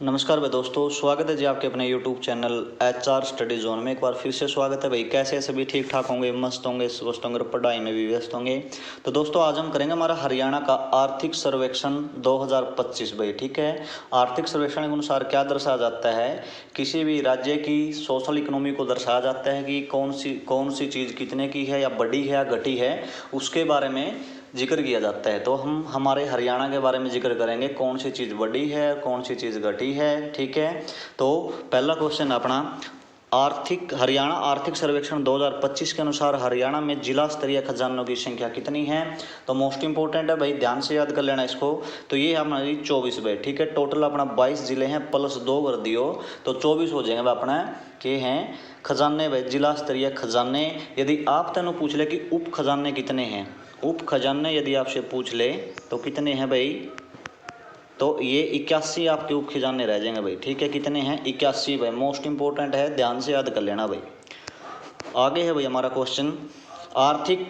नमस्कार भाई दोस्तों, स्वागत है जी आपके अपने YouTube channel HR study zone में। एक बार फिर से स्वागत है भाई। कैसे हैं सभी? ठीक ठाक होंगे, मस्त होंगे, स्वस्थ होंगे, पढ़ाई में भी व्यस्त होंगे। तो दोस्तों आज हम करेंगे हमारा हरियाणा का आर्थिक सर्वेक्षण 2025 भाई। ठीक है, आर्थिक सर्वेक्षण के अनुसार क्या दर्शाया जाता है, किसी भी राज्य की सोशल इकोनॉमी को दर्शाया जाता है कि कौन सी चीज़ कितने की है, या बढ़ी है या घटी है, उसके बारे में जिक्र किया जाता है। तो हम हमारे हरियाणा के बारे में जिक्र करेंगे, कौन सी चीज़ बढ़ी है, कौन सी चीज़ घटी है। ठीक है, तो पहला क्वेश्चन अपना हरियाणा आर्थिक सर्वेक्षण 2025 के अनुसार हरियाणा में जिला स्तरीय खजानों की संख्या कितनी है। तो मोस्ट इंपोर्टेंट है भाई, ध्यान से याद कर लेना इसको। तो ये हमारी 24 भाई। ठीक है, टोटल अपना 22 जिले हैं, प्लस 2 कर दियो तो 24 हो जाएंगे अपना के हैं खजाने भाई, जिला स्तरीय खजाने। यदि आप तेनों पूछ ले कि उप खजाने कितने हैं, उप खजाने यदि आपसे पूछ ले तो कितने हैं भाई, तो ये 81 आपके उप खजाने रह जाएंगे भाई। ठीक है, कितने हैं? 81 भाई। मोस्ट इंपोर्टेंट है, ध्यान से याद कर लेना भाई। आगे है भाई हमारा क्वेश्चन, आर्थिक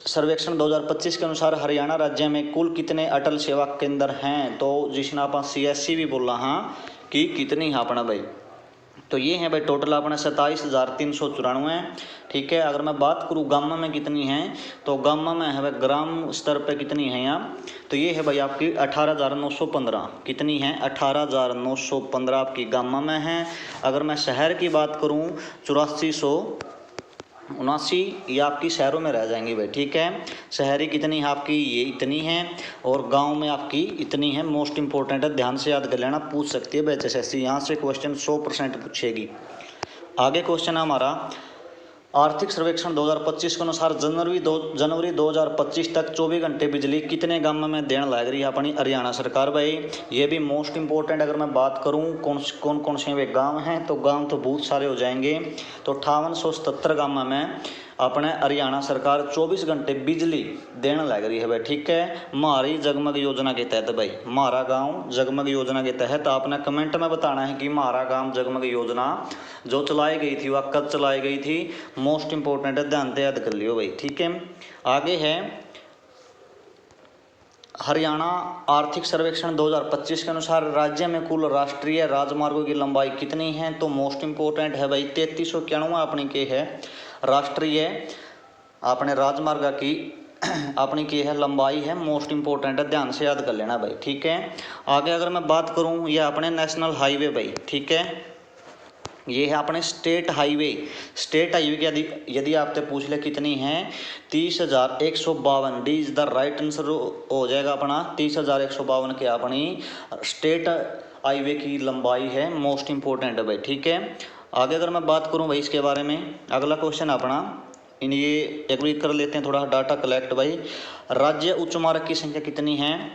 सर्वेक्षण 2025 के अनुसार हरियाणा राज्य में कुल कितने अटल सेवा केंद्र हैं। तो जिसने आप CSC भी बोला हाँ कि कितनी है अपना भाई, तो ये है भाई टोटल अपना 27,394। ठीक है, अगर मैं बात करूँ गामा में कितनी है, तो गामा में है भाई ग्राम स्तर पे कितनी है यहाँ, तो ये है भाई आपकी 18,915। कितनी है? 18,915 आपकी गामा में है। अगर मैं शहर की बात करूँ 8479, ये आपकी शहरों में रह जाएंगी भाई। ठीक है, शहरी कितनी है आपकी, ये इतनी है, और गांव में आपकी इतनी है। मोस्ट इंपॉर्टेंट है, ध्यान से याद कर लेना, पूछ सकती है BHSSC, यहाँ से क्वेश्चन 100% पूछेगी। आगे क्वेश्चन है हमारा, आर्थिक सर्वेक्षण 2025 के अनुसार जनवरी 2025 तक 24 घंटे बिजली कितने गांव में देने लग रही है अपनी हरियाणा सरकार भाई। ये भी मोस्ट इंपॉर्टेंट। अगर मैं बात करूं कौन से वे गांव हैं, तो गांव तो बहुत सारे हो जाएंगे। तो 5877 गांव में अपने हरियाणा सरकार 24 घंटे बिजली देने लग रही है भाई। ठीक है, हमारी जगमग योजना के तहत भाई, हमारा गांव जगमग योजना के तहत आपने कमेंट में बताना है कि हमारा गांव जगमग योजना जो चलाई गई थी वह कब चलाई गई थी। मोस्ट इंपॉर्टेंट है, ध्यान से याद कर लियो भाई। ठीक है, आगे है हरियाणा आर्थिक सर्वेक्षण 2025 के अनुसार राज्य में कुल राष्ट्रीय राजमार्गों की लंबाई कितनी है। तो मोस्ट इंपॉर्टेंट है भाई 3391 अपनी के है राष्ट्रीय अपने राजमार्ग की अपनी की है लंबाई है। मोस्ट इंपॉर्टेंट है, ध्यान से याद कर लेना भाई। ठीक है, आगे अगर मैं बात करूं, ये अपने नेशनल हाईवे भाई। ठीक है, ये है अपने स्टेट हाईवे की यदि आपसे पूछ ले कितनी है, 30,152। D is the right answer हो जाएगा अपना 30,152 के अपनी स्टेट हाईवे की लंबाई है। मोस्ट इंपॉर्टेंट है भाई। ठीक है, आगे अगर मैं बात करूं भाई इसके बारे में, अगला क्वेश्चन अपना इन ये एक भी कर लेते हैं थोड़ा डाटा कलेक्ट भाई। राज्य उच्च मार्ग की संख्या कितनी है,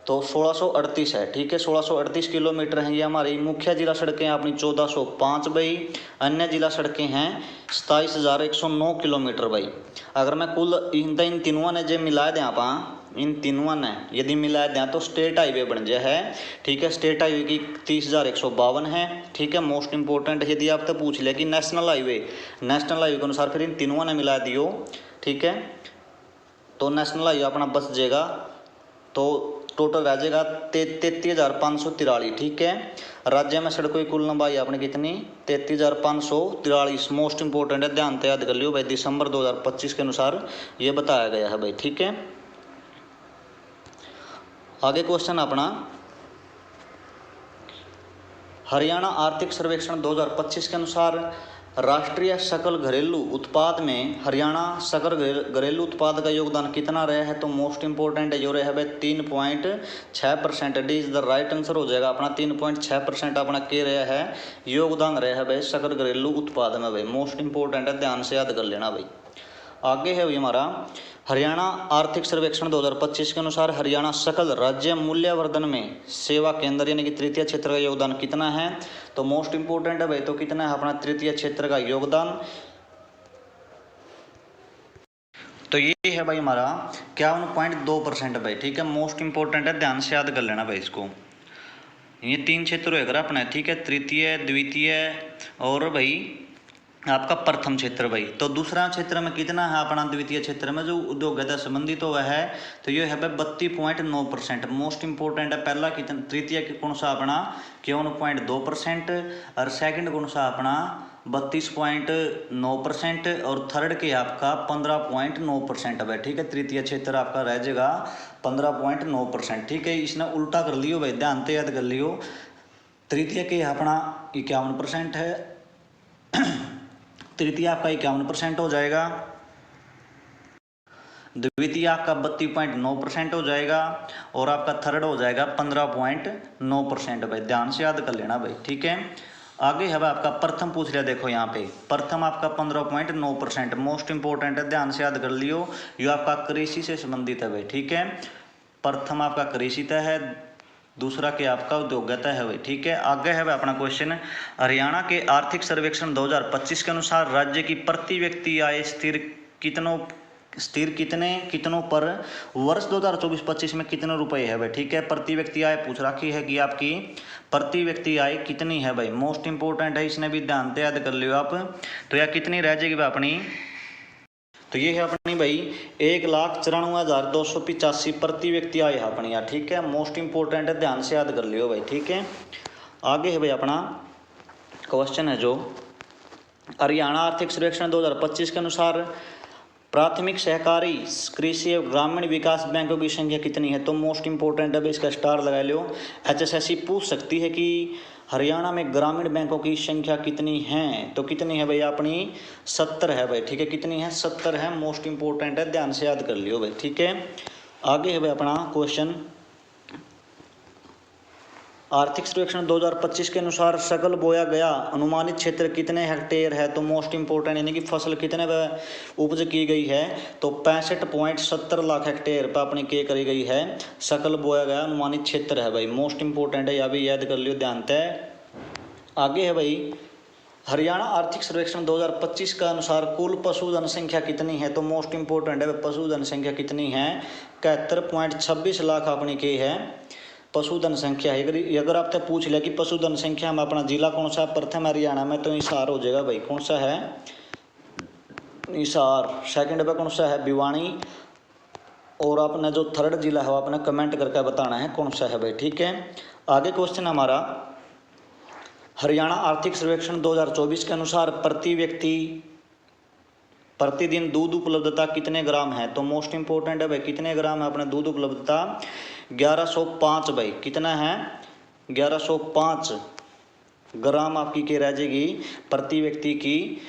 तो 1638 है। ठीक है, 1638 किलोमीटर है। ये हमारी मुख्य जिला सड़कें अपनी 1405 भाई, अन्य जिला सड़कें हैं 27,109 किलोमीटर भाई। अगर मैं कुल इन तीनों ने जो मिला दें आप, इन तीनों ने यदि मिला दें तो स्टेट हाईवे बन जाए है। ठीक है, स्टेट हाईवे की 30,152 है। ठीक है, मोस्ट इंपॉर्टेंट यदि आपसे पूछ लिया कि नेशनल हाईवे के अनुसार फिर इन तीनों ने मिला दियो। ठीक है, तो नेशनल हाईवे अपना बस जाएगा, तो टोटल रह जाएगा 33,543। ठीक है, राज्य में सड़कों की कुल लंबाई आपने कितनी, 33,543। मोस्ट इंपॉर्टेंट है, ध्यान से याद कर लियो भाई, दिसंबर 2025 के अनुसार ये बताया गया है भाई। ठीक है, आगे क्वेश्चन अपना, हरियाणा आर्थिक सर्वेक्षण 2025 के अनुसार राष्ट्रीय सकल घरेलू उत्पाद में हरियाणा सकल घरेलू उत्पाद का योगदान कितना रहा है। तो मोस्ट इंपॉर्टेंट है जो रहा है भाई 3.6%। D is the right answer हो जाएगा अपना 3.6% अपना के रहा है योगदान रहा है भाई सकल घरेलू उत्पाद में भाई। मोस्ट इंपॉर्टेंट है, ध्यान से याद कर लेना भाई। आगे है भाई हमारा हरियाणा आर्थिक सर्वेक्षण 2025 के अनुसार हरियाणा सकल राज्य मूल्यवर्धन में सेवा केंद्र यानी कि तृतीय क्षेत्र का योगदान कितना है। तो मोस्ट इंपॉर्टेंट है भाई, तो कितना है अपना तृतीय क्षेत्र का योगदान, तो ये है भाई हमारा 51.2% भाई। ठीक है, मोस्ट इंपॉर्टेंट है, ध्यान से याद कर लेना भाई इसको। ये 3 क्षेत्र होगा अपना। ठीक है, तृतीय, द्वितीय और भाई आपका प्रथम क्षेत्र भाई। तो दूसरा क्षेत्र में कितना है अपना, द्वितीय क्षेत्र में जो उद्योगता संबंधित तो वह है, तो ये है भाई 32.9%। मोस्ट इंपोर्टेंट है पहला कितना, तृतीय कौन सा अपना 51.2%, और सेकंड कौन सा अपना 32.9%, और थर्ड के आपका 15.9% है। ठीक है, तृतीय क्षेत्र आपका रह जाएगा 15.9%। ठीक है, इसने उल्टा कर लियो भाई, ध्यान से याद कर लियो। तृतीय के अपना 51% है, तृतीय आपका 51% हो जाएगा, द्वितीय आपका 32.9% हो जाएगा, और आपका थर्ड हो जाएगा 15.9% भाई, ध्यान से याद कर लेना भाई। ठीक है, आगे है आपका प्रथम पूछ लिया, देखो यहाँ पे प्रथम आपका 15.9%, मोस्ट इंपोर्टेंट है, ध्यान से याद कर लियो। ये आपका कृषि से संबंधित है भाई। ठीक है, प्रथम आपका कृषि है, दूसरा के आपका उद्योगता है भाई। ठीक है, आगे है भाई अपना क्वेश्चन, हरियाणा के आर्थिक सर्वेक्षण 2025 के अनुसार राज्य की प्रति व्यक्ति आय स्थिर कितनों पर वर्ष 2024-25 में कितने रुपए है भाई। ठीक है, प्रति व्यक्ति आय पूछ रखी है कि आपकी प्रति व्यक्ति आय कितनी है भाई, मोस्ट इंपोर्टेंट है, इसने भी ध्यान से याद कर लियो आप। तो यह कितनी रह जाएगी भाई अपनी, तो ये है अपनी भाई 1,94,285 प्रति व्यक्ति आय है अपनी यार। ठीक है, मोस्ट इंपोर्टेंट है, ध्यान से याद कर लियो भाई। ठीक है, आगे है भाई अपना क्वेश्चन है जो हरियाणा आर्थिक सर्वेक्षण 2025 के अनुसार प्राथमिक सहकारी कृषि एवं ग्रामीण विकास बैंकों की संख्या कितनी है। तो मोस्ट इंपोर्टेंट है भाई, इसका स्टार लगा लो। HSSC पूछ सकती है कि हरियाणा में ग्रामीण बैंकों की संख्या कितनी है, तो कितनी है भाई अपनी 70 है भाई। ठीक है, कितनी है 70 है, मोस्ट इंपोर्टेंट है, ध्यान से याद कर लियो भाई। ठीक है, आगे है भाई अपना क्वेश्चन, आर्थिक सर्वेक्षण 2025 के अनुसार सकल बोया गया अनुमानित क्षेत्र कितने हेक्टेयर है। तो मोस्ट इंपोर्टेंट यानी कि फसल कितने उपज की गई है, तो 65.70 लाख हेक्टेयर पर अपनी के करी गई है, सकल बोया गया अनुमानित क्षेत्र है भाई, मोस्ट इंपोर्टेंट है, यह भी याद कर लियो ध्यान से। आगे है भाई हरियाणा आर्थिक सर्वेक्षण 2025 का अनुसार कुल पशुधन संख्या कितनी है। तो मोस्ट इंपोर्टेंट है, पशुधन संख्या कितनी है, 71.26 लाख अपनी के है पशुधन संख्या है। अगर आपसे पूछ लिया कि पशुधन संख्या में अपना जिला कौन सा प्रथम हरियाणा में, तो हिसार हो जाएगा भाई। कौन सा है, हिसार। सेकंड पे कौन सा है, भिवानी। और आपने जो थर्ड जिला है आपने कमेंट करके बताना है कौन सा है भाई। ठीक है, आगे क्वेश्चन हमारा, हरियाणा आर्थिक सर्वेक्षण 2024 के अनुसार प्रति व्यक्ति प्रतिदिन दूध उपलब्धता कितने ग्राम है। तो मोस्ट इंपोर्टेंट है भाई, कितने ग्राम है अपने दूध उपलब्धता, 1105 भाई। कितना है, 1105 ग्राम आपकी क्या रह जाएगी, प्रति व्यक्ति की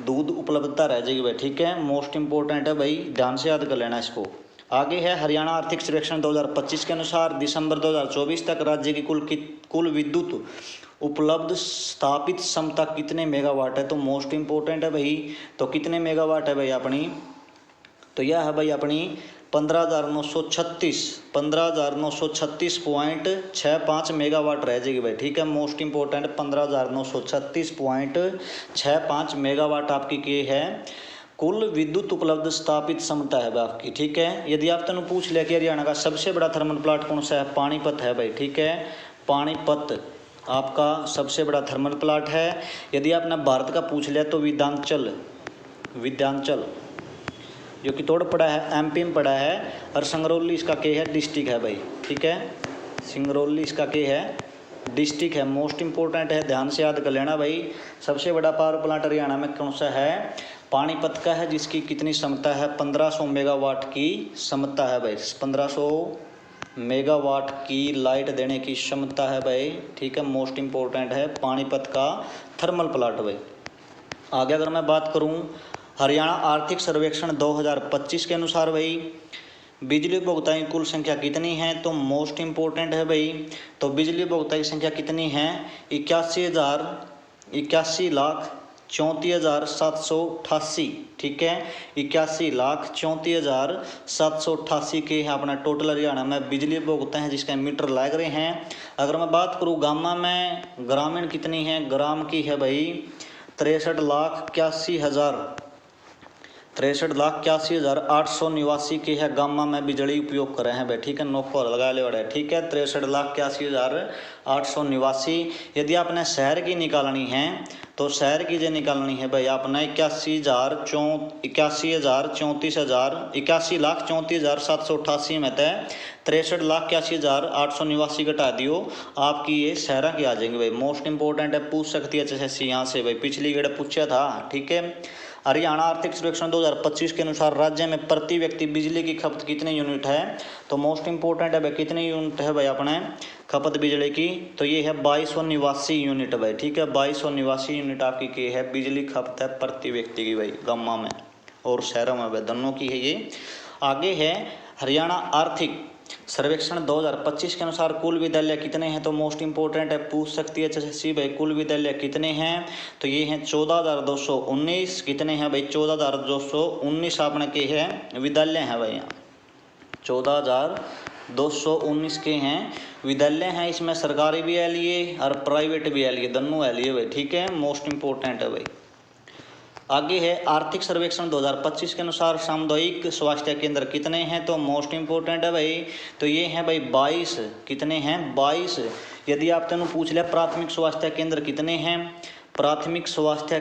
दूध उपलब्धता रह जाएगी भाई। ठीक है, मोस्ट इंपोर्टेंट है भाई, ध्यान से याद कर लेना इसको। आगे है हरियाणा आर्थिक सर्वेक्षण 2025 के अनुसार दिसंबर 2024 तक राज्य की कुल विद्युत उपलब्ध स्थापित क्षमता कितने मेगावाट है। तो मोस्ट इंपोर्टेंट है भाई, तो कितने मेगावाट है भाई अपनी, तो यह है भाई अपनी 15,936.65 मेगावाट रह जाएगी भाई। ठीक है, मोस्ट इंपोर्टेंट 15,936.65 मेगावाट आपकी के है कुल विद्युत उपलब्ध स्थापित क्षमता है भाई आपकी। ठीक है, यदि आप तनु पूछ लिया कि हरियाणा का सबसे बड़ा थर्मल प्लांट कौन सा है, पानीपत है भाई। ठीक है, पानीपत आपका सबसे बड़ा थर्मल प्लांट है। यदि आपने भारत का पूछ लिया तो विंध्याचल जो कि तोड़ पड़ा है, MP में पड़ा है, और सिंगरौली इसका के है, डिस्ट्रिक्ट है भाई। ठीक है, सिंगरौली इसका के है, डिस्ट्रिक्ट है, मोस्ट इंपोर्टेंट है, ध्यान से याद कर लेना भाई। सबसे बड़ा पावर प्लांट हरियाणा में कौन सा है, पानीपत का है, जिसकी कितनी क्षमता है, 1500 मेगावाट की क्षमता है भाई। 1500 मेगावाट की लाइट देने की क्षमता है भाई। ठीक है, मोस्ट इंपोर्टेंट है पानीपत का थर्मल प्लांट भाई। आगे अगर मैं बात करूं हरियाणा आर्थिक सर्वेक्षण 2025 के अनुसार भाई बिजली उपभोक्ता की कुल संख्या कितनी है। तो मोस्ट इंपोर्टेंट है भाई, तो बिजली उपभोक्ता की संख्या कितनी है, 81,34,788। ठीक है, 81,34,788 के अपना टोटल हरियाणा में बिजली उपभोक्ता हैं, जिसका मीटर लग रहे हैं। अगर मैं बात करूँ गामा में ग्रामीण कितनी है, ग्राम की है भाई 63,81,000 63,81,800 के है गामा में बिजली उपयोग करे हैं भाई, ठीक है, नौको लगा ले बड़े, ठीक है। 63,81,889। यदि आपने शहर की निकालनी है तो शहर की जो निकालनी है भाई आपने 81,34,788 में तय 63,81,889 घटा दियो, आपकी ये शहर की आ जाएंगे भाई। मोस्ट इंपोर्टेंट है, पूछ सकती है HSSC यहाँ से भाई, पिछली गेड़ पूछा था, ठीक है। हरियाणा आर्थिक सर्वेक्षण 2025 के अनुसार राज्य में प्रति व्यक्ति बिजली की खपत कितने यूनिट है, तो मोस्ट इंपोर्टेंट है भाई कितने यूनिट है भाई अपने खपत बिजली की, तो ये है 2289 यूनिट भाई, ठीक है। 2289 यूनिट आपकी की है बिजली खपत है प्रति व्यक्ति की भाई, गाँव में और शहरों में भाई दोनों की है ये। आगे है हरियाणा आर्थिक सर्वेक्षण 2025 के अनुसार कुल विद्यालय कितने हैं, तो मोस्ट इंपोर्टेंट है, पूछ सकती है HSSC भाई कुल विद्यालय कितने हैं, तो ये हैं 14,219। कितने हैं भाई 14,219 आपने के हैं विद्यालय हैं भाई, यहाँ 14,219 के हैं विद्यालय हैं। इसमें सरकारी भी है लिए और प्राइवेट भी है लिए, दोनों है लिए भाई, ठीक है, मोस्ट इंपोर्टेंट है भाई। आगे है आर्थिक सर्वेक्षण 2025 के अनुसार सामुदायिक स्वास्थ्य केंद्र कितने हैं, तो मोस्ट इंपोर्टेंट है भाई, तो ये हैं भाई 22। कितने हैं 22। यदि आप तेनों पूछ लिया प्राथमिक स्वास्थ्य केंद्र कितने हैं, प्राथमिक स्वास्थ्य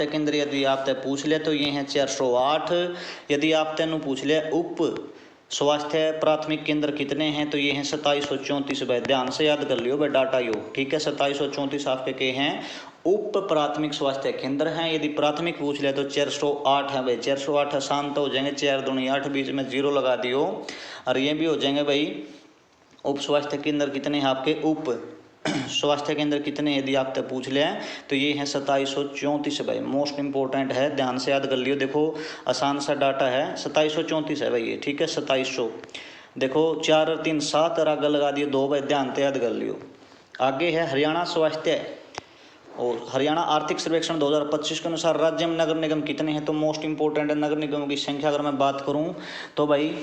केंद्र यदि आप ते पूछ ले तो ये हैं 408। यदि आप तेनों पूछ लिया उप स्वास्थ्य प्राथमिक केंद्र कितने हैं, तो ये हैं 2734 भाई, ध्यान से याद कर लियो भाई डाटा यो, ठीक है। 2734 आपके के हैं उप प्राथमिक स्वास्थ्य केंद्र हैं। यदि प्राथमिक पूछ लिया तो 408 है भाई, 408 आसान तो हो जाएंगे, 4 दूनी 8, बीच में 0 लगा दियो, और ये भी हो जाएंगे भाई उप स्वास्थ्य केंद्र कितने हैं आपके, उप स्वास्थ्य केंद्र कितने यदि आप तक पूछ ले तो ये हैं 2734 भाई, मोस्ट इंपोर्टेंट है, ध्यान से याद कर लियो। देखो आसान सा डाटा है, 2734 है भाई ये, ठीक है 2700। देखो 4 और 3 7 और आगे लगा दिए 2 भाई, ध्यान से याद कर लियो। आगे है हरियाणा स्वास्थ्य और हरियाणा आर्थिक सर्वेक्षण 2025 के अनुसार राज्य में नगर निगम कितने हैं, तो मोस्ट इंपोर्टेंट है नगर निगमों की संख्या। अगर मैं बात करूं तो भाई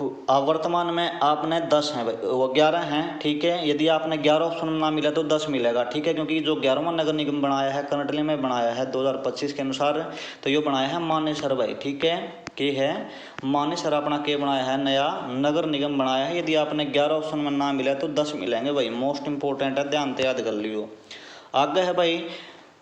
वर्तमान में आपने 10 हैं भाई, वो 11 हैं, ठीक है। यदि आपने 11 ऑप्शन में ना मिला तो 10 मिलेगा, ठीक है, क्योंकि जो 11वां नगर निगम बनाया है करंटली में बनाया है 2025 के अनुसार, तो ये बनाया है मानेसर भाई, ठीक है, के है मानेसर अपना के बनाया है, नया नगर निगम बनाया है। यदि आपने 11 ऑप्शन में ना मिला तो 10 मिलेंगे भाई, मोस्ट इंपोर्टेंट है, ध्यान से याद कर लियो। आगे है भाई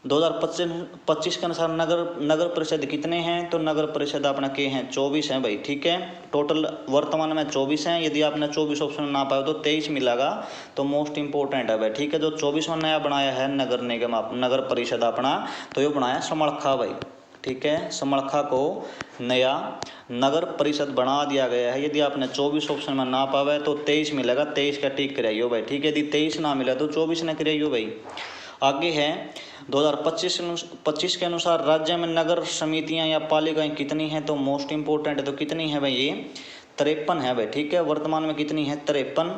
2025 के अनुसार नगर परिषद कितने हैं, तो नगर परिषद अपना के हैं 24 हैं भाई, ठीक है। टोटल वर्तमान में 24 हैं। यदि आपने 24 ऑप्शन ना पाए तो 23 मिलेगा, तो मोस्ट इंपोर्टेंट है भाई, ठीक है। जो 24वां नया बनाया है नगर निगम नगर परिषद अपना, तो ये बनाया समड़खा भाई, ठीक है, समड़खा को नया नगर परिषद बना दिया गया है। यदि आपने 24 ऑप्शन में ना पावे तो 23 मिलेगा, 23 का टिक कराइयो भाई, ठीक है। यदि 23 ना मिला तो 24 ने कराइयो भाई। आगे है 2025 के अनुसार राज्य में नगर समितियां या पालिकाएं कितनी हैं, तो मोस्ट इंपोर्टेंट है, तो कितनी है भाई ये 53 है भाई, ठीक है। वर्तमान में कितनी है 53,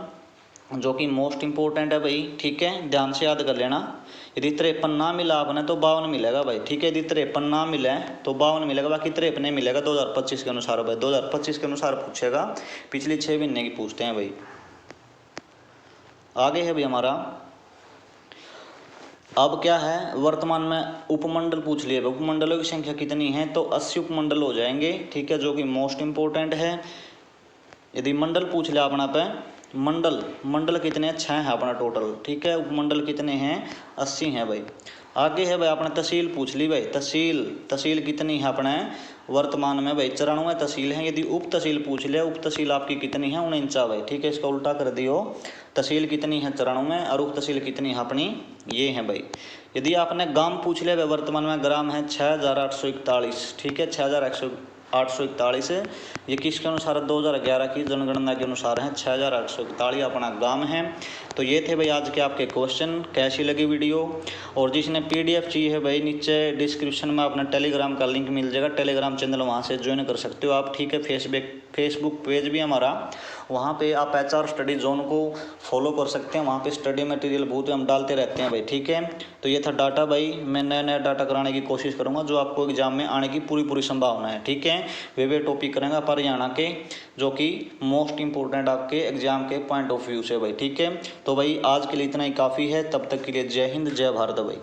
जो कि मोस्ट इंपोर्टेंट है भाई, ठीक है, ध्यान से याद कर लेना। यदि 53 ना मिला आपने तो 52 मिलेगा भाई, ठीक है। यदि 53 ना मिले तो 52 मिलेगा, बाकी 53 मिलेगा 2025 के अनुसार भाई, 2025 के अनुसार पूछेगा, पिछले 6 महीने की पूछते हैं भाई। आगे है भाई हमारा, अब क्या है वर्तमान में उपमंडल पूछ लिए, उपमंडलों की संख्या कितनी है, तो 80 उपमंडल हो जाएंगे, ठीक है, जो कि मोस्ट इंपोर्टेंट है। यदि मंडल पूछ लिया अपना पे मंडल कितने हैं 6 है अपना टोटल, ठीक है। उपमंडल कितने हैं 80 हैं भाई। आगे है भाई अपने तहसील पूछ ली भाई, तहसील कितनी है अपने वर्तमान में भाई 94 तहसील हैं। यदि उप तहसील पूछ लिया, उप तहसील आपकी कितनी है 49 भाई, ठीक है, इसका उल्टा कर दियो, तहसील कितनी है 94 और उप तहसील कितनी है अपनी ये है भाई। यदि आपने गांव पूछ लिया भाई, वर्तमान में ग्राम है 6841, ठीक है, 6841 ये किसके अनुसार 2011 की जनगणना के अनुसार है 6841 अपना गांव है। तो ये थे भाई आज के आपके क्वेश्चन, कैसी लगी वीडियो, और जिसने PDF चाहिए है भाई नीचे डिस्क्रिप्शन में अपना टेलीग्राम का लिंक मिल जाएगा, टेलीग्राम चैनल वहाँ से ज्वाइन कर सकते हो आप, ठीक है। फेसबुक पेज भी हमारा, वहाँ पे आप HR स्टडी जोन को फॉलो कर सकते हैं, वहाँ पे स्टडी मटेरियल बहुत हम डालते रहते हैं भाई, ठीक है। तो ये था डाटा भाई, मैं नया डाटा कराने की कोशिश करूँगा जो आपको एग्जाम में आने की पूरी संभावना है, ठीक है। वे टॉपिक करेंगे पर हरियाणा के जो कि मोस्ट इंपोर्टेंट आपके एग्जाम के पॉइंट ऑफ व्यू से भाई, ठीक है। तो भाई आज के लिए इतना ही काफ़ी है, तब तक के लिए जय हिंद जय भारत भाई।